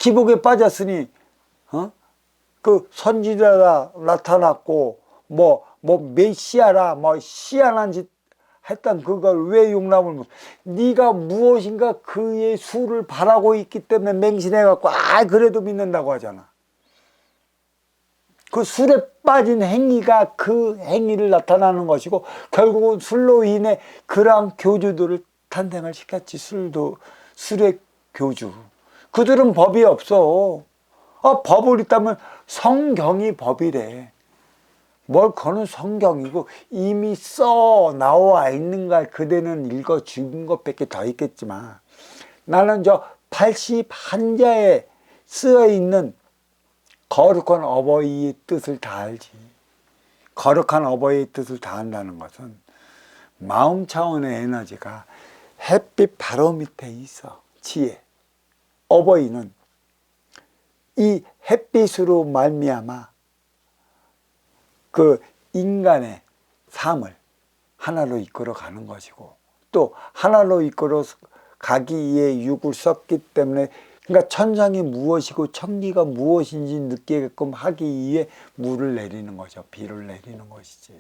기복에 빠졌으니 그 선지자라 나타났고 뭐 메시아라 뭐 희한한 짓 했던 그걸 왜 용납을 못? 네가 무엇인가 그의 수를 바라고 있기 때문에 맹신해갖고 그래도 믿는다고 하잖아. 그 술에 빠진 행위가 그 행위를 나타나는 것이고 결국은 술로 인해 그러한 교주들을 탄생을 시켰지. 술의 교주. 그들은 법이 없어. 법을 있다면 성경이 법이래. 뭘 그는 성경이고 이미 써 나와 있는 걸 그대는 읽어 죽은 것밖에 더 있겠지만 나는 저 81자에 쓰여 있는 거룩한 어버이의 뜻을 다 알지. 거룩한 어버이의 뜻을 다 안다는 것은 마음 차원의 에너지가 햇빛 바로 밑에 있어. 지혜. 어버이는 이 햇빛으로 말미암아 그 인간의 삶을 하나로 이끌어 가는 것이고 또 하나로 이끌어 가기 위해 육을 썼기 때문에 그러니까 천상이 무엇이고 천기가 무엇인지 느끼게끔 하기 위해 물을 내리는 거죠. 비를 내리는 것이지.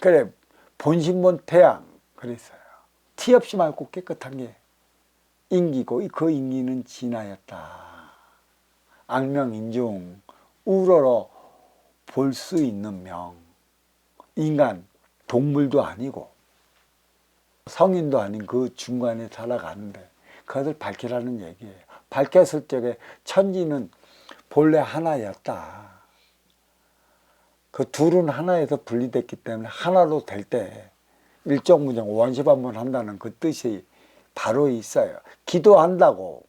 그래 본신본 태양 그랬어요. 티 없이 맑고 깨끗한 게 인기고 그 인기는 진하였다. 악명인중 우러러 볼 수 있는 명. 인간 동물도 아니고 성인도 아닌 그 중간에 살아가는데 그것을 밝히라는 얘기예요. 밝혔을 적에 천지는 본래 하나였다. 그 둘은 하나에서 분리됐기 때문에 하나로 될 때 일정무정 원시반문한다는 그 뜻이 바로 있어요. 기도한다고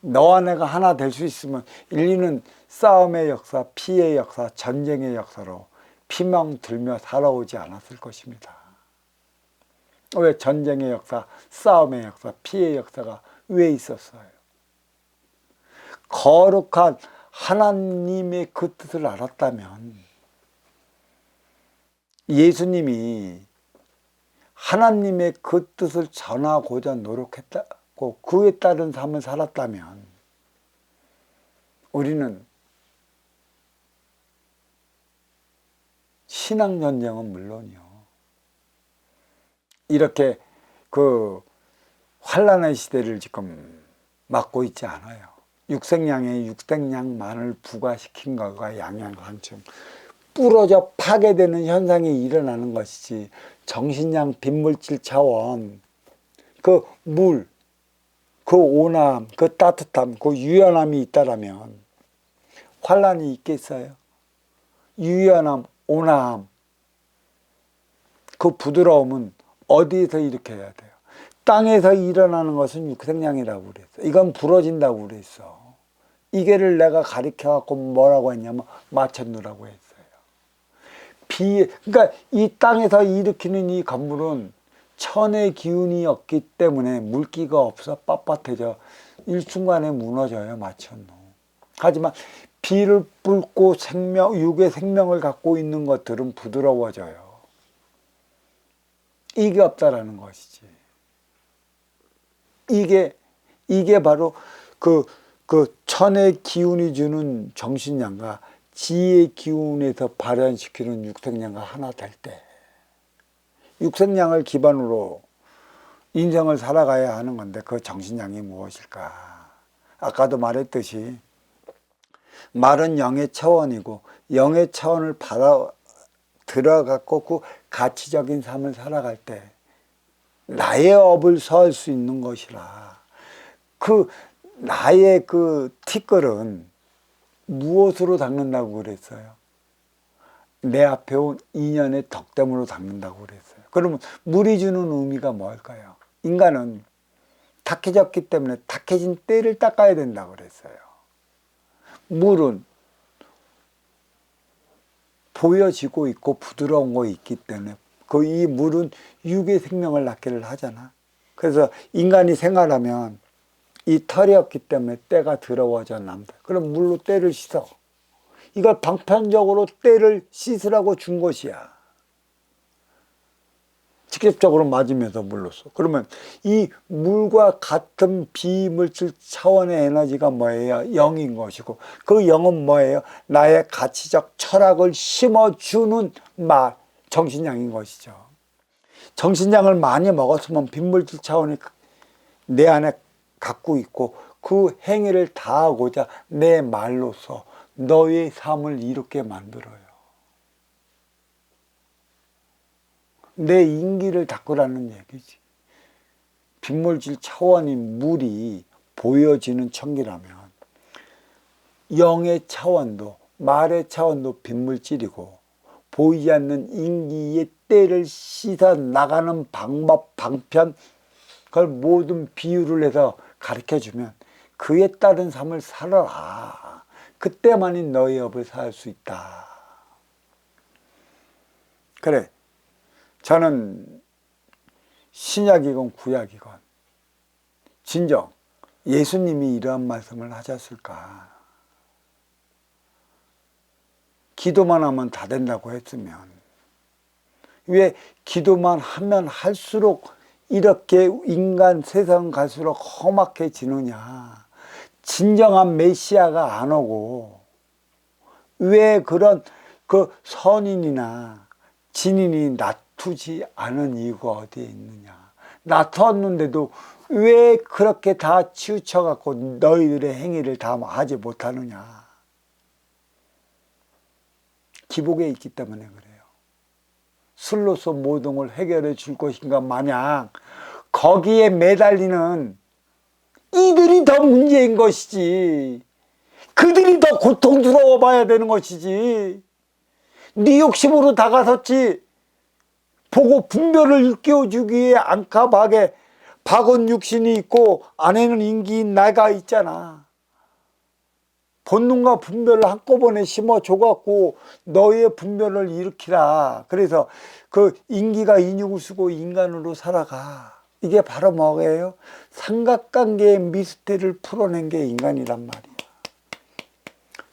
너와 내가 하나 될 수 있으면 인류는 싸움의 역사, 피의 역사, 전쟁의 역사로 피멍 들며 살아오지 않았을 것입니다. 왜 전쟁의 역사, 싸움의 역사, 피의 역사가 왜 있었어요? 거룩한 하나님의 그 뜻을 알았다면 예수님이 하나님의 그 뜻을 전하고자 노력했다고 그에 따른 삶을 살았다면 우리는 신앙전쟁은 물론이요. 이렇게 그 환란의 시대를 지금 맞고 있지 않아요. 육생양에 육생양만을 부과시킨 것과 양양상충 부러져 파괴되는 현상이 일어나는 것이지 정신양 빈물질 차원 그 물, 그 온함, 그 따뜻함, 그 유연함이 있다라면 환란이 있겠어요? 유연함, 온화함, 그 부드러움은 어디에서 일으켜야 돼요? 땅에서 일어나는 것은 육생양이라고 그랬어. 이건 부러진다고 그랬어. 이게를 내가 가리켜갖고 뭐라고 했냐면 맞춰놓으라고 했어요. 그러니까 이 땅에서 일으키는 이 건물은 천의 기운이 없기 때문에 물기가 없어 빳빳해져 일순간에 무너져요. 맞춰놓. 하지만 비를 뚫고 육의 생명을 갖고 있는 것들은 부드러워져요. 이게 없다라는 것이지. 이게 바로 그 천의 기운이 주는 정신량과 지혜의 기운에서 발현시키는 육생량과 하나 될 때 육생량을 기반으로 인생을 살아가야 하는 건데 그 정신량이 무엇일까? 아까도 말했듯이 말은 영의 차원이고 영의 차원을 들어갖고 그 가치적인 삶을 살아갈 때 나의 업을 서할 수 있는 것이라. 그 나의 그 티끌은 무엇으로 닦는다고 그랬어요? 내 앞에 온 인연의 덕담으로 닦는다고 그랬어요. 그러면 물이 주는 의미가 뭘까요? 인간은 탁해졌기 때문에 탁해진 때를 닦아야 된다고 그랬어요. 물은 보여지고 있고 부드러운 거 있기 때문에 이 물은 육의 생명을 낳기를 하잖아. 그래서 인간이 생활하면 이 털이 없기 때문에 때가 더러워져 남다. 그럼 물로 때를 씻어. 이걸 방편적으로 때를 씻으라고 준 것이야. 직접적으로 맞으면서 물로써. 그러면 이 물과 같은 비물질 차원의 에너지가 뭐예요? 영인 것이고, 그 영은 뭐예요? 나의 가치적 철학을 심어주는 정신량인 것이죠. 정신량을 많이 먹었으면 빈물질 차원이 내 안에 갖고 있고, 그 행위를 다하고자 내 말로서 너의 삶을 이롭게 만들어요. 내 인기를 닦으라는 얘기지. 빈물질 차원인 물이 보여지는 천기라면 영의 차원도, 말의 차원도 빈물질이고, 보이지 않는 인기의 때를 씻어 나가는 방법, 방편, 그걸 모든 비유를 해서 가르쳐주면 그에 따른 삶을 살아라. 그때만이 너의 업을 살 수 있다. 그래, 저는 신약이건 구약이건 진정 예수님이 이러한 말씀을 하셨을까? 기도만 하면 다 된다고 했으면 왜 기도만 하면 할수록 이렇게 인간 세상 갈수록 험악해지느냐? 진정한 메시아가 안 오고 왜 그런 그 선인이나 진인이 나투지 않은 이유가 어디에 있느냐? 나타났는데도 왜 그렇게 다 치우쳐갖고 너희들의 행위를 다 하지 못하느냐? 기복에 있기 때문에 그래요. 술로서 모든 걸 해결해 줄 것인가 마냥 거기에 매달리는 이들이 더 문제인 것이지. 그들이 더 고통스러워 봐야 되는 것이지. 네 욕심으로 다가섰지. 보고 분별을 일깨워주기 위해 안카박에 박은 육신이 있고 안에는 인기인 나가 있잖아. 본능과 분별을 한꺼번에 심어줘갖고 너의 분별을 일으키라. 그래서 그 인기가 인육을 쓰고 인간으로 살아가. 이게 바로 뭐예요? 삼각관계의 미스테리를 풀어낸 게 인간이란 말이야.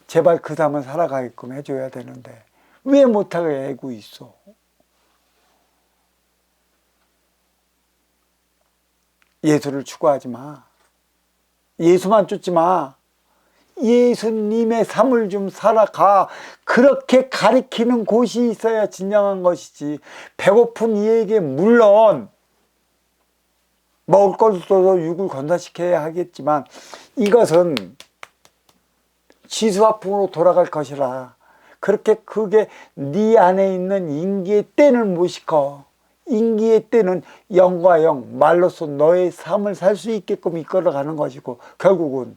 제발 그 삶을 살아가게끔 해줘야 되는데 왜 못하게 하고 있어? 예수를 추구하지 마. 예수만 쫓지 마. 예수님의 삶을 좀 살아가. 그렇게 가리키는 곳이 있어야 진정한 것이지. 배고픈 이에게 물론 먹을 것을 써서 육을 건사시켜야 하겠지만 이것은 지수화풍으로 돌아갈 것이라. 그렇게 그게 네 안에 있는 인기의 때를 못 시켜. 인기의 때는 영과 영, 말로써 너의 삶을 살 수 있게끔 이끌어가는 것이고 결국은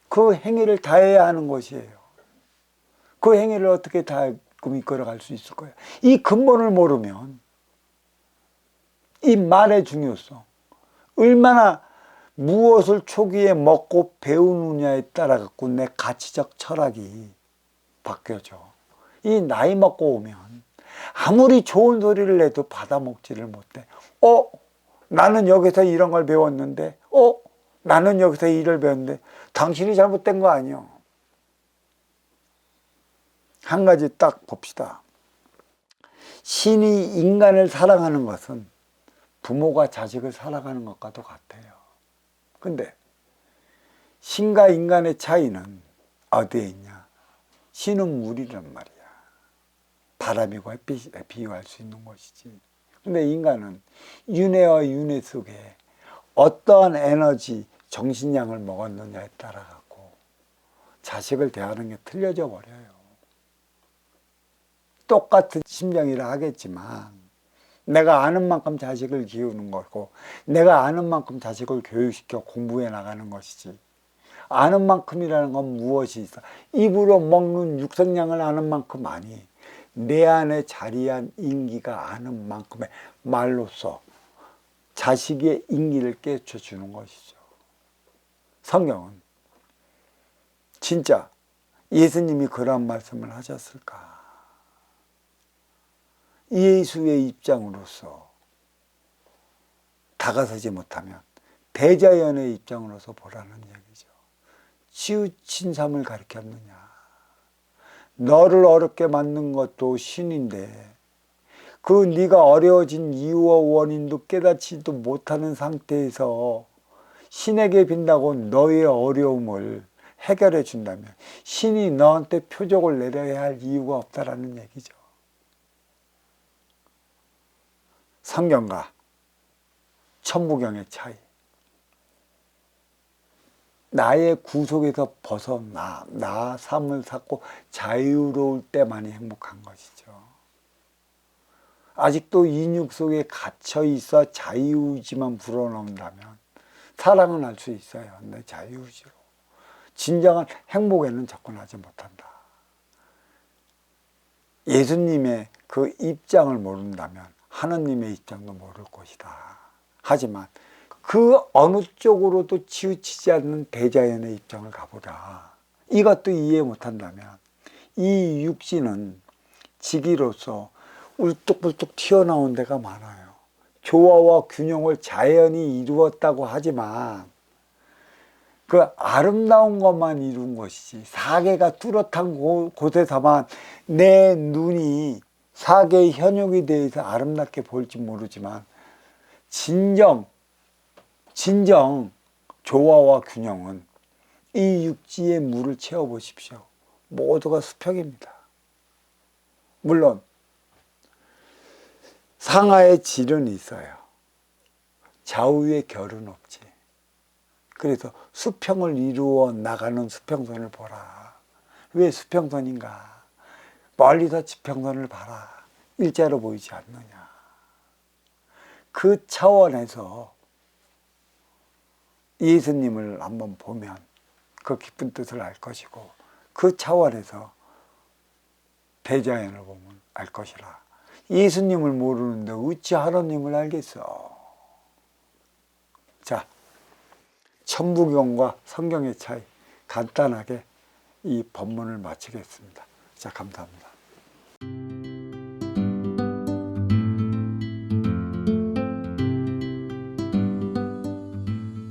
그 행위를 다해야 하는 것이에요. 그 행위를 어떻게 다하게끔 이끌어갈 수 있을 거예요. 이 근본을 모르면 이 말의 중요성, 얼마나 무엇을 초기에 먹고 배우느냐에 따라 갖고 내 가치적 철학이 바뀌어져. 이 나이 먹고 오면 아무리 좋은 소리를 해도 받아먹지를 못해. 나는 여기서 이런 걸 배웠는데, 나는 여기서 일을 배웠는데, 당신이 잘못된 거 아니요. 한 가지 딱 봅시다. 신이 인간을 사랑하는 것은 부모가 자식을 사랑하는 것과도 같아요. 근데 신과 인간의 차이는 어디에 있냐? 신은 물이란 말이야. 바람이고 햇빛에 비유할 수 있는 것이지. 근데 인간은 윤회와 윤회 속에 어떠한 에너지, 정신량을 먹었느냐에 따라 갖고 자식을 대하는 게 틀려져 버려요. 똑같은 심정이라 하겠지만 내가 아는 만큼 자식을 키우는 거고 내가 아는 만큼 자식을 교육시켜 공부해 나가는 것이지. 아는 만큼이라는 건 무엇이 있어? 입으로 먹는 육성량을 아는 만큼 아니. 내 안에 자리한 인기가 아는 만큼의 말로써 자식의 인기를 깨쳐주는 것이죠. 성경은 진짜 예수님이 그런 말씀을 하셨을까? 예수의 입장으로서 다가서지 못하면 대자연의 입장으로서 보라는 얘기죠. 치우친 삶을 가르쳤느냐? 너를 어렵게 만든 것도 신인데 그 네가 어려워진 이유와 원인도 깨닫지도 못하는 상태에서 신에게 빈다고 너의 어려움을 해결해 준다면 신이 너한테 표적을 내려야 할 이유가 없다라는 얘기죠. 성경과 천부경의 차이. 나의 구속에서 벗어나 나 삶을 샀고 자유로울 때만이 행복한 것이죠. 아직도 인육 속에 갇혀 있어 자유의지만 불어넣는다면 사랑은 할 수 있어요. 내 자유의지로. 진정한 행복에는 접근하지 못한다. 예수님의 그 입장을 모른다면 하느님의 입장도 모를 것이다. 하지만 그 어느 쪽으로도 치우치지 않는 대자연의 입장을 가보라. 이것도 이해 못한다면 이 육신은 지기로서 울뚝불뚝 튀어나온 데가 많아요. 조화와 균형을 자연이 이루었다고 하지만 그 아름다운 것만 이룬 것이지 사계가 뚜렷한 곳에서만 내 눈이 사계의 현육에 대해서 아름답게 볼지 모르지만 진정 조화와 균형은 이 육지의 물을 채워보십시오. 모두가 수평입니다. 물론 상하의 질은 있어요. 좌우의 결은 없지. 그래서 수평을 이루어 나가는 수평선을 보라. 왜 수평선인가? 멀리서 지평선을 봐라. 일자로 보이지 않느냐. 그 차원에서 예수님을 한번 보면 그 깊은 뜻을 알 것이고 그 차원에서 대자연을 보면 알 것이라. 예수님을 모르는데 어찌 하나님을 알겠어? 자, 천부경과 성경의 차이 간단하게 이 본문을 마치겠습니다. 자, 감사합니다.